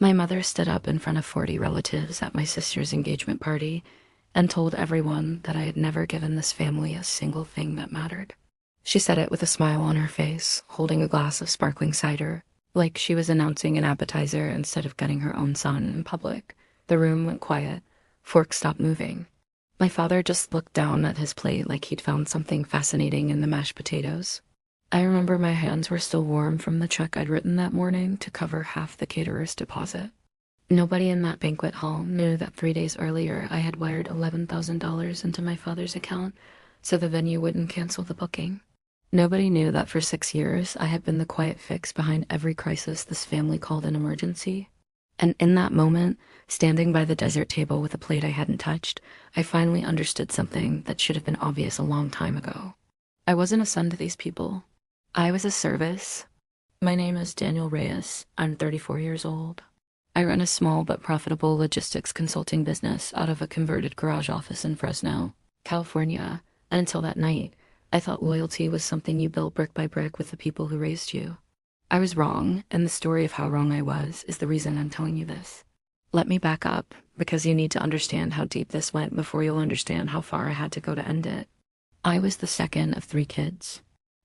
My mother stood up in front of 40 relatives at my sister's engagement party and told everyone that I had never given this family a single thing that mattered. She said it with a smile on her face, holding a glass of sparkling cider, like she was announcing an appetizer instead of getting her own son in public. The room went quiet. Forks stopped moving. My father just looked down at his plate like he'd found something fascinating in the mashed potatoes. I remember my hands were still warm from the check I'd written that morning to cover half the caterer's deposit. Nobody in that banquet hall knew that 3 days earlier I had wired $11,000 into my father's account so the venue wouldn't cancel the booking. Nobody knew that for 6 years I had been the quiet fix behind every crisis this family called an emergency. And in that moment, standing by the dessert table with a plate I hadn't touched, I finally understood something that should have been obvious a long time ago. I wasn't a son to these people. I was a service. My name is Daniel Reyes. I'm 34 years old. I run a small but profitable logistics consulting business out of a converted garage office in Fresno, California. And until that night, I thought loyalty was something you built brick by brick with the people who raised you. I was wrong, and the story of how wrong I was is the reason I'm telling you this. Let me back up, because you need to understand how deep this went before you'll understand how far I had to go to end it. I was the second of 3 kids.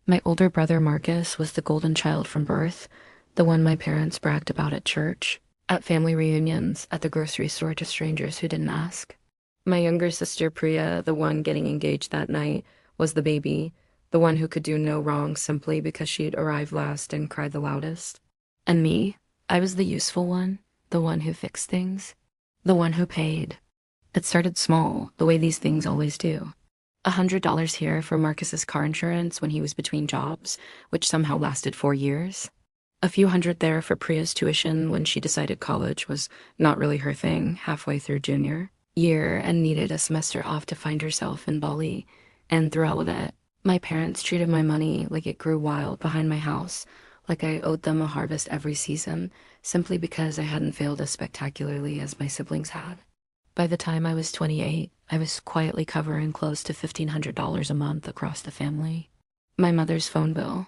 My older brother Marcus was the golden child from birth, the one my parents bragged about at church, at family reunions, at the grocery store to strangers who didn't ask. My younger sister Priya, the one getting engaged that night, was the baby, the one who could do no wrong simply because she'd arrived last and cried the loudest. And me, I was the useful one, the one who fixed things, the one who paid. It started small, the way these things always do. $100 here for Marcus's car insurance when he was between jobs, which somehow lasted 4 years. A few hundred there for Priya's tuition when she decided college was not really her thing halfway through junior year and needed a semester off to find herself in Bali. And through all of it, my parents treated my money like it grew wild behind my house, like I owed them a harvest every season, simply because I hadn't failed as spectacularly as my siblings had. By the time I was 28, I was quietly covering close to $1,500 a month across the family. My mother's phone bill,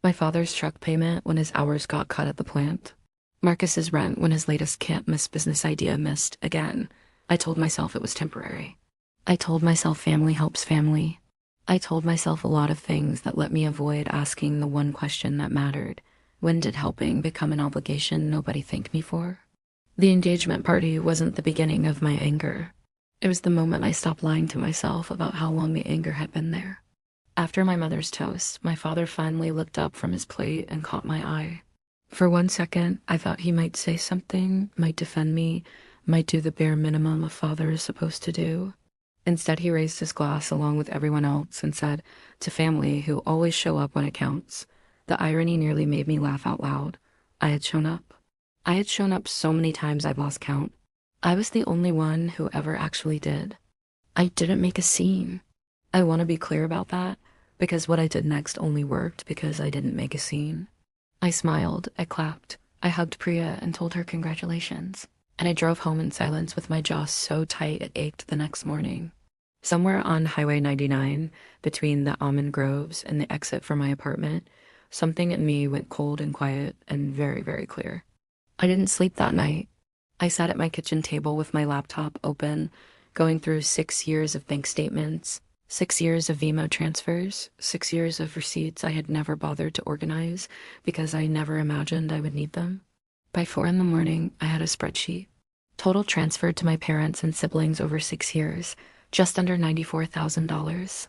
my father's truck payment when his hours got cut at the plant, Marcus's rent when his latest can't-miss business idea missed again. I told myself it was temporary. I told myself family helps family. I told myself a lot of things that let me avoid asking the one question that mattered. When did helping become an obligation nobody thanked me for? The engagement party wasn't the beginning of my anger. It was the moment I stopped lying to myself about how long the anger had been there. After my mother's toast, my father finally looked up from his plate and caught my eye. For 1 second, I thought he might say something, might defend me, might do the bare minimum a father is supposed to do. Instead, he raised his glass along with everyone else and said, "To family who always show up when it counts." The irony nearly made me laugh out loud. I had shown up. I had shown up so many times I've lost count. I was the only one who ever actually did. I didn't make a scene. I want to be clear about that, because what I did next only worked because I didn't make a scene. I smiled, I clapped, I hugged Priya and told her congratulations, and I drove home in silence with my jaw so tight it ached the next morning. Somewhere on Highway 99, between the almond groves and the exit from my apartment, something in me went cold and quiet and very, very clear. I didn't sleep that night. I sat at my kitchen table with my laptop open, going through 6 years of bank statements, 6 years of Venmo transfers, 6 years of receipts I had never bothered to organize because I never imagined I would need them. By 4 in the morning, I had a spreadsheet. Total transferred to my parents and siblings over 6 years, just under $94,000.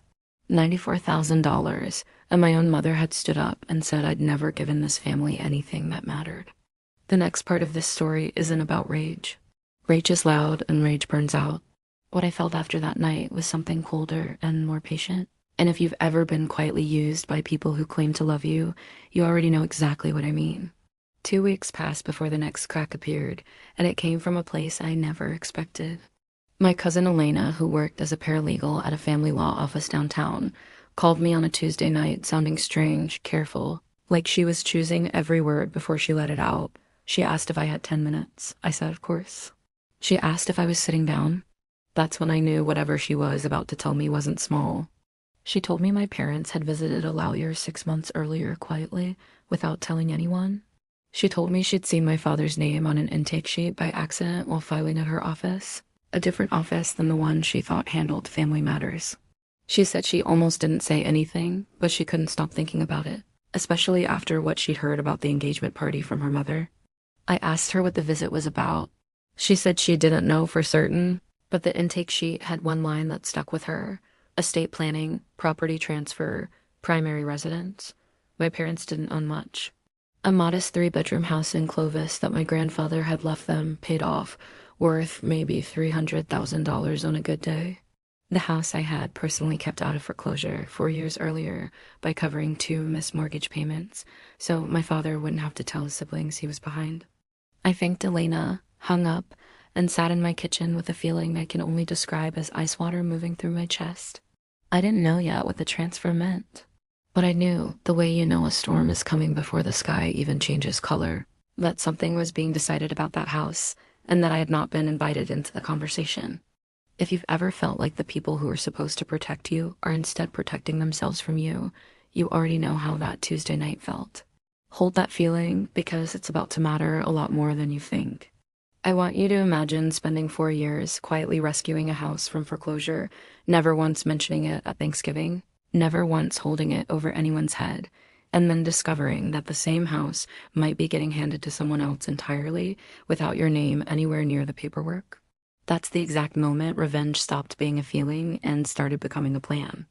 $94,000, and my own mother had stood up and said I'd never given this family anything that mattered. The next part of this story isn't about rage. Rage is loud and rage burns out. What I felt after that night was something colder and more patient. And if you've ever been quietly used by people who claim to love you, you already know exactly what I mean. 2 weeks passed before the next crack appeared, and it came from a place I never expected. My cousin Elena, who worked as a paralegal at a family law office downtown, called me on a Tuesday night sounding strange, careful, like she was choosing every word before she let it out. She asked if I had 10 minutes. I said, of course. She asked if I was sitting down. That's when I knew whatever she was about to tell me wasn't small. She told me my parents had visited a lawyer 6 months earlier quietly, without telling anyone. She told me she'd seen my father's name on an intake sheet by accident while filing at her office, a different office than the one she thought handled family matters. She said she almost didn't say anything, but she couldn't stop thinking about it, especially after what she'd heard about the engagement party from her mother. I asked her what the visit was about. She said she didn't know for certain, but the intake sheet had one line that stuck with her: estate planning, property transfer, primary residence. My parents didn't own much. A modest three-bedroom house in Clovis that my grandfather had left them paid off, worth maybe $300,000 on a good day. The house I had personally kept out of foreclosure 4 years earlier by covering 2 missed mortgage payments, so my father wouldn't have to tell his siblings he was behind. I thanked Elena, hung up, and sat in my kitchen with a feeling I can only describe as ice water moving through my chest. I didn't know yet what the transfer meant, but I knew, the way you know a storm is coming before the sky even changes color, that something was being decided about that house, and that I had not been invited into the conversation. If you've ever felt like the people who are supposed to protect you are instead protecting themselves from you, you already know how that Tuesday night felt. Hold that feeling, because it's about to matter a lot more than you think. I want you to imagine spending 4 years quietly rescuing a house from foreclosure, never once mentioning it at Thanksgiving, never once holding it over anyone's head, and then discovering that the same house might be getting handed to someone else entirely without your name anywhere near the paperwork. That's the exact moment revenge stopped being a feeling and started becoming a plan.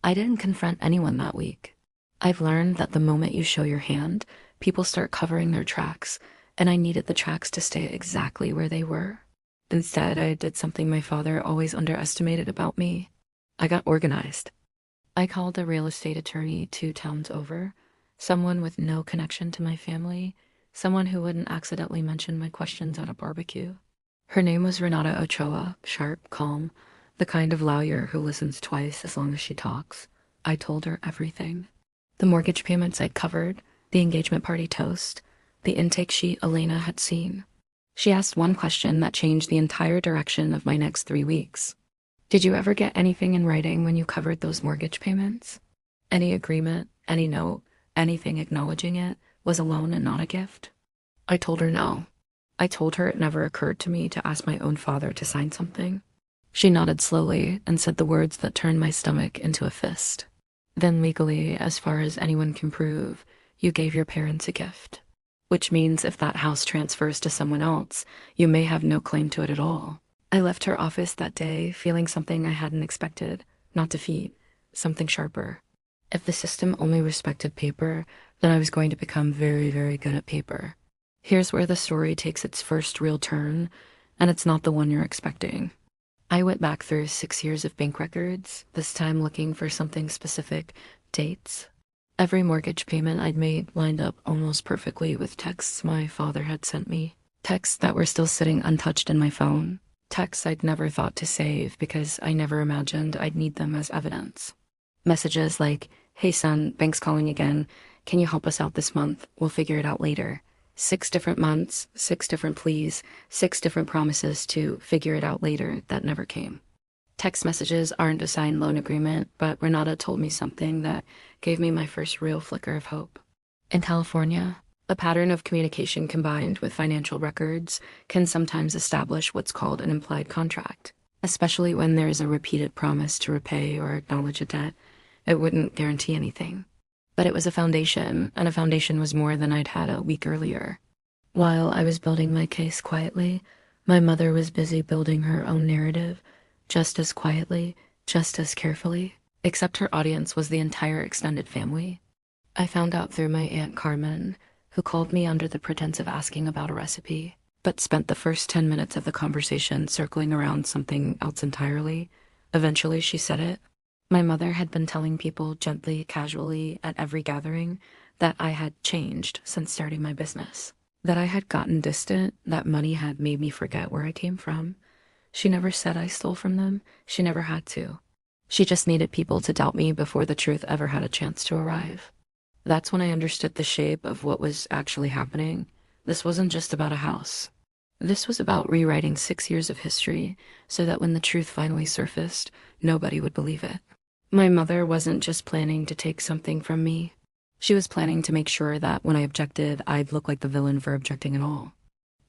I didn't confront anyone that week. I've learned that the moment you show your hand, people start covering their tracks, and I needed the tracks to stay exactly where they were. Instead, I did something my father always underestimated about me. I got organized. I called a real estate attorney 2 towns over, someone with no connection to my family, someone who wouldn't accidentally mention my questions at a barbecue. Her name was Renata Ochoa, sharp, calm, the kind of lawyer who listens twice as long as she talks. I told her everything. The mortgage payments I'd covered, the engagement party toast, the intake sheet Elena had seen. She asked one question that changed the entire direction of my next 3 weeks. Did you ever get anything in writing when you covered those mortgage payments? Any agreement, any note, anything acknowledging it was a loan and not a gift? I told her no. I told her it never occurred to me to ask my own father to sign something. She nodded slowly and said the words that turned my stomach into a fist. Then legally, as far as anyone can prove, you gave your parents a gift. Which means if that house transfers to someone else, you may have no claim to it at all. I left her office that day feeling something I hadn't expected, not defeat, something sharper. If the system only respected paper, then I was going to become very, very good at paper. Here's where the story takes its first real turn, and it's not the one you're expecting. I went back through 6 years of bank records, this time looking for something specific: dates. Every mortgage payment I'd made lined up almost perfectly with texts my father had sent me. Texts that were still sitting untouched in my phone. Texts I'd never thought to save because I never imagined I'd need them as evidence. Messages like, "Hey son, bank's calling again. Can you help us out this month? We'll figure it out later." 6 different months, 6 different pleas, 6 different promises to figure it out later that never came. Text messages aren't a signed loan agreement, but Renata told me something that gave me my first real flicker of hope. In California, a pattern of communication combined with financial records can sometimes establish what's called an implied contract, especially when there is a repeated promise to repay or acknowledge a debt. It wouldn't guarantee anything. But it was a foundation, and a foundation was more than I'd had a week earlier. While I was building my case quietly, my mother was busy building her own narrative, just as quietly, just as carefully, except her audience was the entire extended family. I found out through my Aunt Carmen, who called me under the pretense of asking about a recipe, but spent the first 10 minutes of the conversation circling around something else entirely. Eventually she said it. My mother had been telling people gently, casually, at every gathering, that I had changed since starting my business, that I had gotten distant, that money had made me forget where I came from. She never said I stole from them. She never had to. She just needed people to doubt me before the truth ever had a chance to arrive. That's when I understood the shape of what was actually happening. This wasn't just about a house. This was about rewriting 6 years of history so that when the truth finally surfaced, nobody would believe it. My mother wasn't just planning to take something from me. She was planning to make sure that when I objected, I'd look like the villain for objecting at all.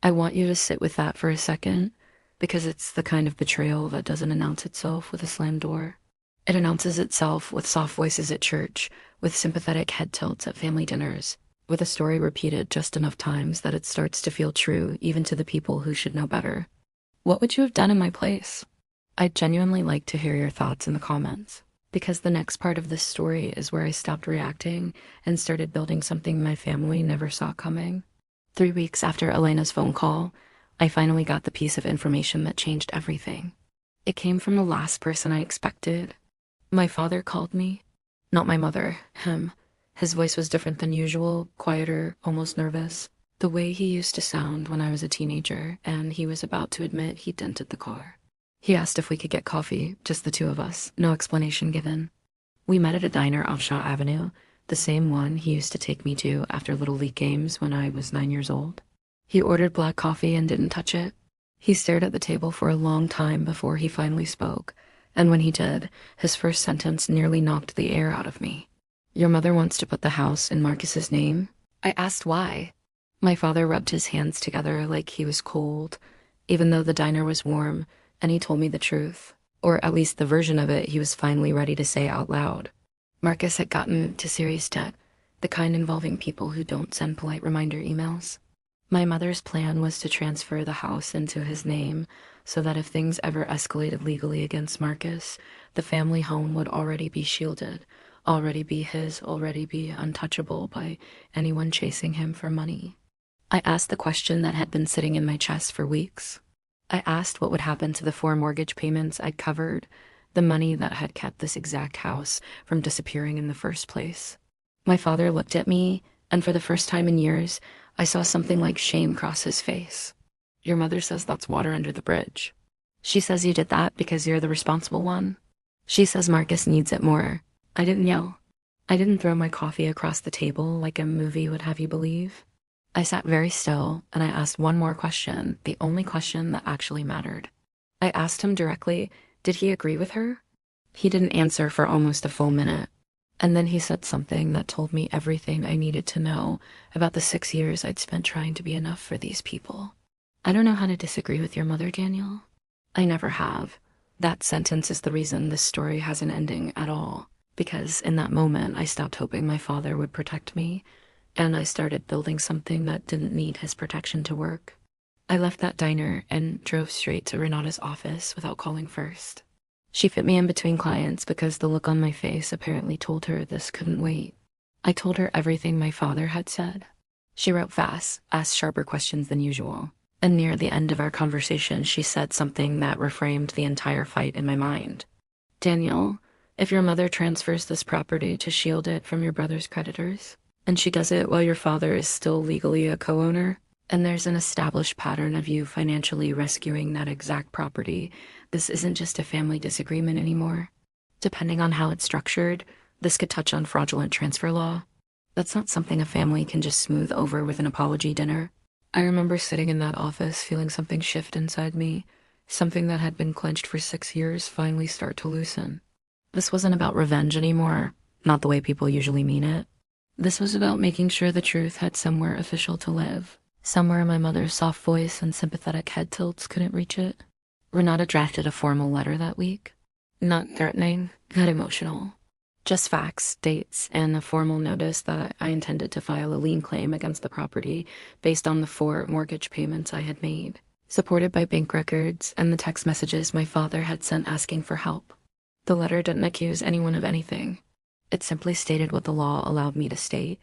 I want you to sit with that for a second, because it's the kind of betrayal that doesn't announce itself with a slammed door. It announces itself with soft voices at church, with sympathetic head tilts at family dinners, with a story repeated just enough times that it starts to feel true even to the people who should know better. What would you have done in my place? I'd genuinely like to hear your thoughts in the comments, because the next part of this story is where I stopped reacting and started building something my family never saw coming. 3 weeks after Elena's phone call, I finally got the piece of information that changed everything. It came from the last person I expected. My father called me. Not my mother, him. His voice was different than usual, quieter, almost nervous. The way he used to sound when I was a teenager, and he was about to admit he dented the car. He asked if we could get coffee, just the two of us, no explanation given. We met at a diner off Shaw Avenue, the same one he used to take me to after Little League games when I was 9 years old. He ordered black coffee and didn't touch it. He stared at the table for a long time before he finally spoke, and when he did, his first sentence nearly knocked the air out of me. "Your mother wants to put the house in Marcus's name?" I asked why. My father rubbed his hands together like he was cold, even though the diner was warm, and he told me the truth, or at least the version of it he was finally ready to say out loud. Marcus had gotten into serious debt, the kind involving people who don't send polite reminder emails. My mother's plan was to transfer the house into his name so that if things ever escalated legally against Marcus, the family home would already be shielded, already be his, already be untouchable by anyone chasing him for money. I asked the question that had been sitting in my chest for weeks. I asked what would happen to the 4 mortgage payments I'd covered, the money that had kept this exact house from disappearing in the first place. My father looked at me, and for the first time in years, I saw something like shame cross his face. "Your mother says that's water under the bridge. She says you did that because you're the responsible one. She says Marcus needs it more." I didn't yell. I didn't throw my coffee across the table like a movie would have you believe. I sat very still, and I asked one more question, the only question that actually mattered. I asked him directly, did he agree with her? He didn't answer for almost a full minute. And then he said something that told me everything I needed to know about the 6 years I'd spent trying to be enough for these people. "I don't know how to disagree with your mother, Daniel. I never have." That sentence is the reason this story has an ending at all, because in that moment I stopped hoping my father would protect me, and I started building something that didn't need his protection to work. I left that diner and drove straight to Renata's office without calling first. She fit me in between clients because the look on my face apparently told her this couldn't wait. I told her everything my father had said. She wrote fast, asked sharper questions than usual, and near the end of our conversation she said something that reframed the entire fight in my mind. "Daniel, if your mother transfers this property to shield it from your brother's creditors, and she does it while your father is still legally a co-owner, and there's an established pattern of you financially rescuing that exact property, this isn't just a family disagreement anymore. Depending on how it's structured, this could touch on fraudulent transfer law. That's not something a family can just smooth over with an apology dinner." I remember sitting in that office feeling something shift inside me, something that had been clenched for 6 years finally start to loosen. This wasn't about revenge anymore, not the way people usually mean it. This was about making sure the truth had somewhere official to live, somewhere my mother's soft voice and sympathetic head tilts couldn't reach it. Renata drafted a formal letter that week. Not threatening, not emotional. Just facts, dates, and a formal notice that I intended to file a lien claim against the property based on the 4 mortgage payments I had made, supported by bank records and the text messages my father had sent asking for help. The letter didn't accuse anyone of anything. It simply stated what the law allowed me to state,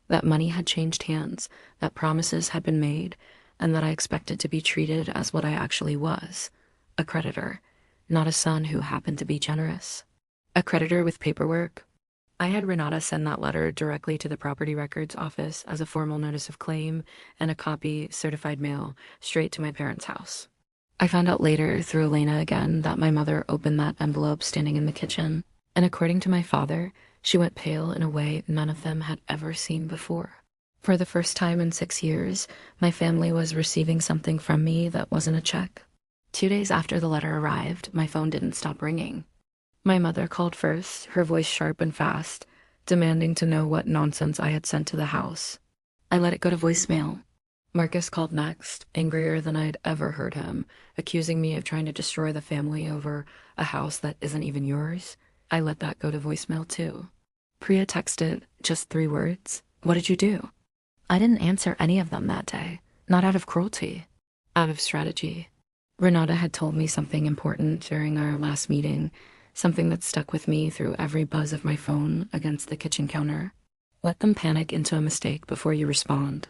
that money had changed hands, that promises had been made, and that I expected to be treated as what I actually was, a creditor, not a son who happened to be generous. A creditor with paperwork. I had Renata send that letter directly to the property records office as a formal notice of claim and a copy, certified mail, straight to my parents' house. I found out later, through Elena again, that my mother opened that envelope standing in the kitchen, and according to my father, she went pale in a way none of them had ever seen before. For the first time in 6 years, my family was receiving something from me that wasn't a check. 2 days after the letter arrived, my phone didn't stop ringing. My mother called first, her voice sharp and fast. demanding to know what nonsense I had sent to the house. I let it go to voicemail. Marcus called next, angrier than I'd ever heard him, accusing me of trying to destroy the family over a house that isn't even yours. I let that go to voicemail too. Priya texted just 3 words. What did you do? I didn't answer any of them that day, not out of cruelty, out of strategy. Renata had told me something important during our last meeting, something that stuck with me through every buzz of my phone against the kitchen counter. Let them panic into a mistake before you respond.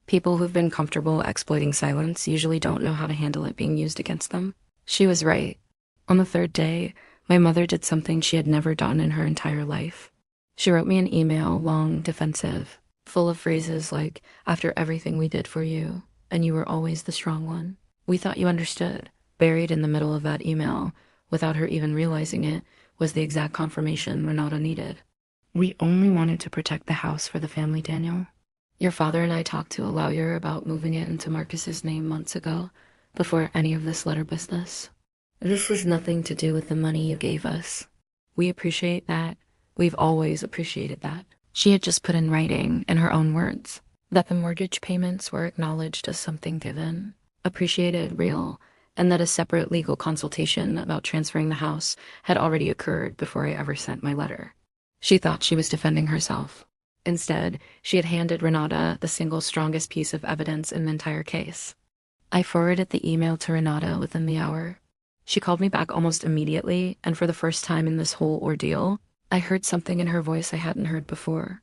People who've been comfortable exploiting silence usually don't know how to handle it being used against them. She was right. On the 3rd day, my mother did something she had never done in her entire life. She wrote me an email, long, defensive, full of phrases like, after everything we did for you, and you were always the strong one. We thought you understood. Buried in the middle of that email, without her even realizing it, was the exact confirmation Renata needed. We only wanted to protect the house for the family, Daniel. Your father and I talked to a lawyer about moving it into Marcus's name months ago, before any of this letter business. This was nothing to do with the money you gave us. We appreciate that. We've always appreciated that. She had just put in writing, in her own words, that the mortgage payments were acknowledged as something given, appreciated, real, and that a separate legal consultation about transferring the house had already occurred before I ever sent my letter. She thought she was defending herself. Instead, she had handed Renata the single strongest piece of evidence in the entire case. I forwarded the email to Renata within the hour. She called me back almost immediately, and for the first time in this whole ordeal, I heard something in her voice I hadn't heard before.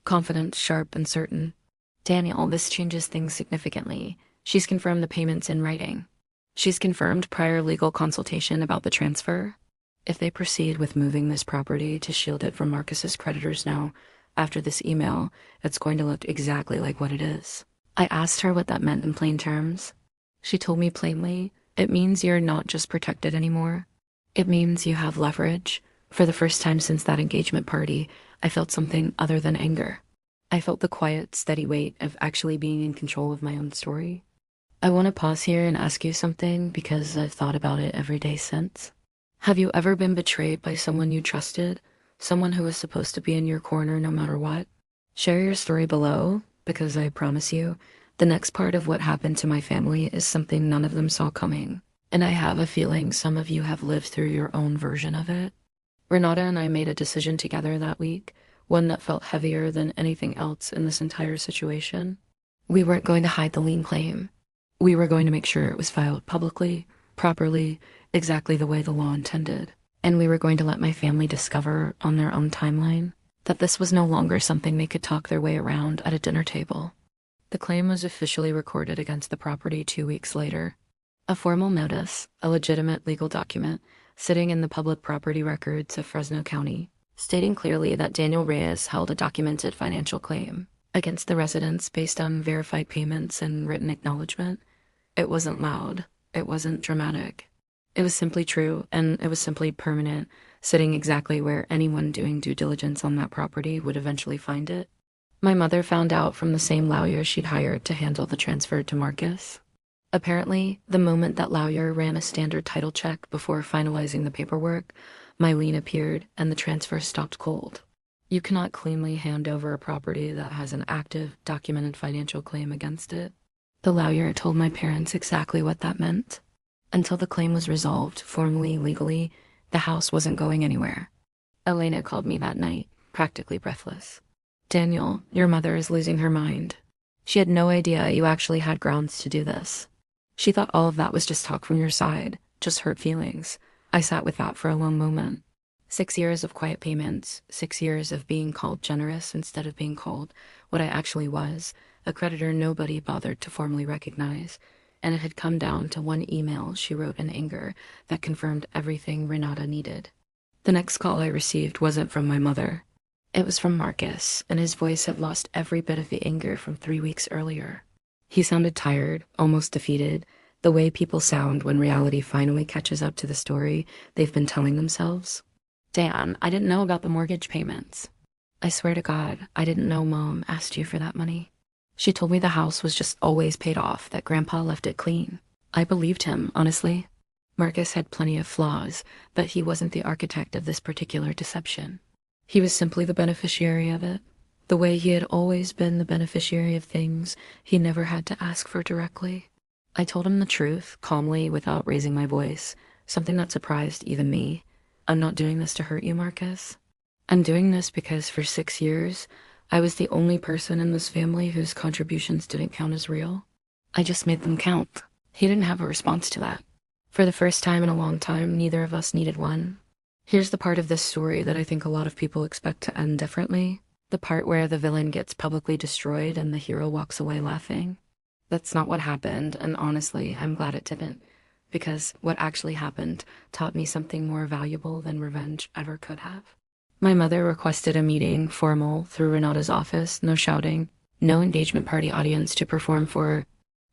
Confident, sharp, and certain. Daniel, this changes things significantly. She's confirmed the payments in writing. She's confirmed prior legal consultation about the transfer. If they proceed with moving this property to shield it from Marcus's creditors now, after this email, it's going to look exactly like what it is. I asked her what that meant in plain terms. She told me plainly, it means you're not just protected anymore. It means you have leverage. For the first time since that engagement party, I felt something other than anger. I felt the quiet, steady weight of actually being in control of my own story. I want to pause here and ask you something because I've thought about it every day since. Have you ever been betrayed by someone you trusted? Someone who was supposed to be in your corner no matter what? Share your story below, because I promise you, the next part of what happened to my family is something none of them saw coming. And I have a feeling some of you have lived through your own version of it. Renata and I made a decision together that week, one that felt heavier than anything else in this entire situation. We weren't going to hide the lien claim. We were going to make sure it was filed publicly, properly, exactly the way the law intended. And we were going to let my family discover on their own timeline that this was no longer something they could talk their way around at a dinner table. The claim was officially recorded against the property 2 weeks later. A formal notice, a legitimate legal document, sitting in the public property records of Fresno County, stating clearly that Daniel Reyes held a documented financial claim against the residents based on verified payments and written acknowledgement. It wasn't loud. It wasn't dramatic. It was simply true, and it was simply permanent, sitting exactly where anyone doing due diligence on that property would eventually find it. My mother found out from the same lawyer she'd hired to handle the transfer to Marcus. Apparently, the moment that lawyer ran a standard title check before finalizing the paperwork, my lien appeared and the transfer stopped cold. You cannot cleanly hand over a property that has an active, documented financial claim against it. The lawyer told my parents exactly what that meant. Until the claim was resolved, formally, legally, the house wasn't going anywhere. Elena called me that night, practically breathless. Daniel, your mother is losing her mind. She had no idea you actually had grounds to do this. She thought all of that was just talk from your side, just hurt feelings. I sat with that for a long moment. 6 years of quiet payments, 6 years of being called generous instead of being called what I actually was, a creditor nobody bothered to formally recognize. And it had come down to one email she wrote in anger that confirmed everything Renata needed. The next call I received wasn't from my mother. It was from Marcus, and his voice had lost every bit of the anger from 3 weeks earlier. He sounded tired, almost defeated, the way people sound when reality finally catches up to the story they've been telling themselves. Dan, I didn't know about the mortgage payments. I swear to God, I didn't know Mom asked you for that money. She told me the house was just always paid off, that Grandpa left it clean. I believed him, honestly. Marcus had plenty of flaws, but he wasn't the architect of this particular deception. He was simply the beneficiary of it. The way he had always been the beneficiary of things he never had to ask for directly. I told him the truth, calmly, without raising my voice, something that surprised even me. I'm not doing this to hurt you, Marcus. I'm doing this because for 6 years, I was the only person in this family whose contributions didn't count as real. I just made them count. He didn't have a response to that. For the first time in a long time, neither of us needed one. Here's the part of this story that I think a lot of people expect to end differently. The part where the villain gets publicly destroyed and the hero walks away laughing. That's not what happened, and honestly, I'm glad it didn't. Because what actually happened taught me something more valuable than revenge ever could have. My mother requested a meeting, formal, through Renata's office, no shouting, no engagement party audience to perform for.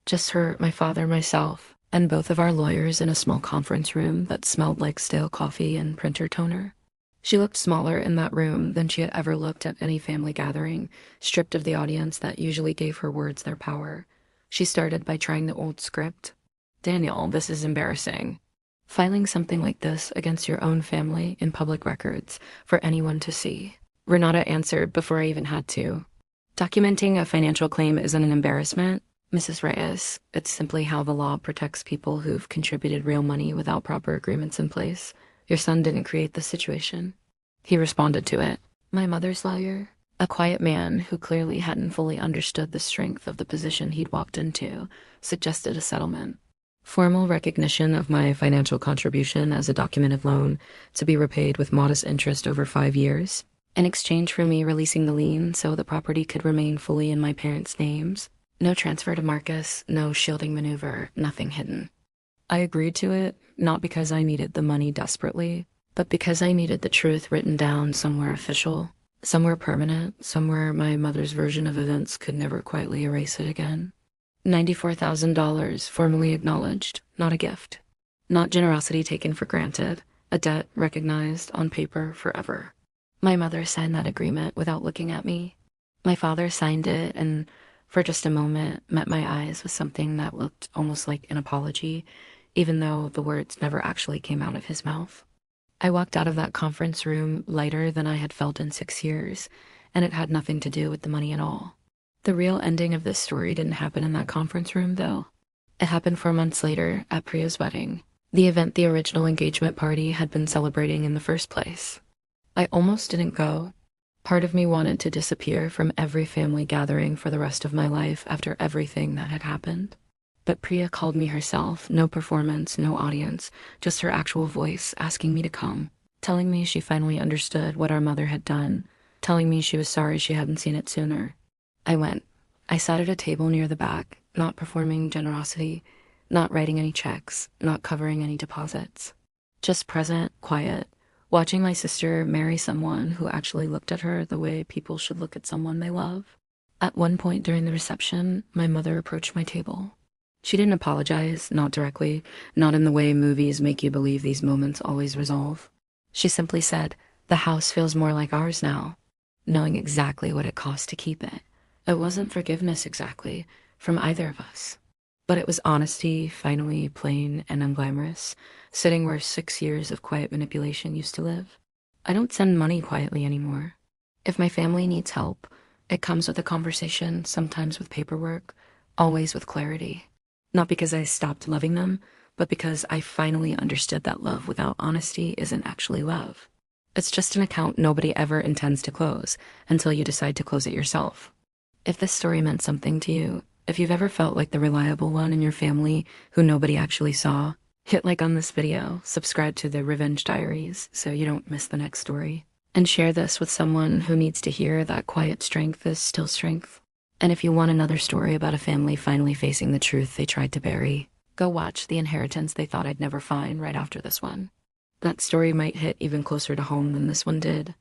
Just her, my father, myself, and both of our lawyers in a small conference room that smelled like stale coffee and printer toner. She looked smaller in that room than she had ever looked at any family gathering, stripped of the audience that usually gave her words their power. She started by trying the old script. Daniel, this is embarrassing. Filing something like this against your own family in public records for anyone to see. Renata answered before I even had to. Documenting a financial claim isn't an embarrassment, Mrs. Reyes. It's simply how the law protects people who've contributed real money without proper agreements in place. Your son didn't create the situation. He responded to it. My mother's lawyer, a quiet man who clearly hadn't fully understood the strength of the position he'd walked into, suggested a settlement. Formal recognition of my financial contribution as a documented loan to be repaid with modest interest over 5 years, in exchange for me releasing the lien so the property could remain fully in my parents' names. No transfer to Marcus, no shielding maneuver, nothing hidden. I agreed to it, not because I needed the money desperately, but because I needed the truth written down somewhere official, somewhere permanent, somewhere my mother's version of events could never quietly erase it again. $94,000 formally acknowledged, not a gift. Not generosity taken for granted, a debt recognized on paper forever. My mother signed that agreement without looking at me. My father signed it and, for just a moment, met my eyes with something that looked almost like an apology, even though the words never actually came out of his mouth. I walked out of that conference room lighter than I had felt in 6 years, and it had nothing to do with the money at all. The real ending of this story didn't happen in that conference room, though. It happened 4 months later at Priya's wedding, the event the original engagement party had been celebrating in the first place. I almost didn't go. Part of me wanted to disappear from every family gathering for the rest of my life after everything that had happened. But Priya called me herself, no performance, no audience, just her actual voice asking me to come, telling me she finally understood what our mother had done, telling me she was sorry she hadn't seen it sooner. I went. I sat at a table near the back, not performing generosity, not writing any checks, not covering any deposits. Just present, quiet, watching my sister marry someone who actually looked at her the way people should look at someone they love. At one point during the reception, my mother approached my table. She didn't apologize, not directly, not in the way movies make you believe these moments always resolve. She simply said, "The house feels more like ours now," knowing exactly what it cost to keep it. It wasn't forgiveness exactly, from either of us. But it was honesty, finally plain and unglamorous, sitting where 6 years of quiet manipulation used to live. I don't send money quietly anymore. If my family needs help, it comes with a conversation, sometimes with paperwork, always with clarity. Not because I stopped loving them, but because I finally understood that love without honesty isn't actually love. It's just an account nobody ever intends to close until you decide to close it yourself. If this story meant something to you, if you've ever felt like the reliable one in your family who nobody actually saw, hit like on this video, subscribe to the Revenge Diaries so you don't miss the next story, and share this with someone who needs to hear that quiet strength is still strength. And if you want another story about a family finally facing the truth they tried to bury, go watch The Inheritance They Thought I'd Never Find right after this one. That story might hit even closer to home than this one did.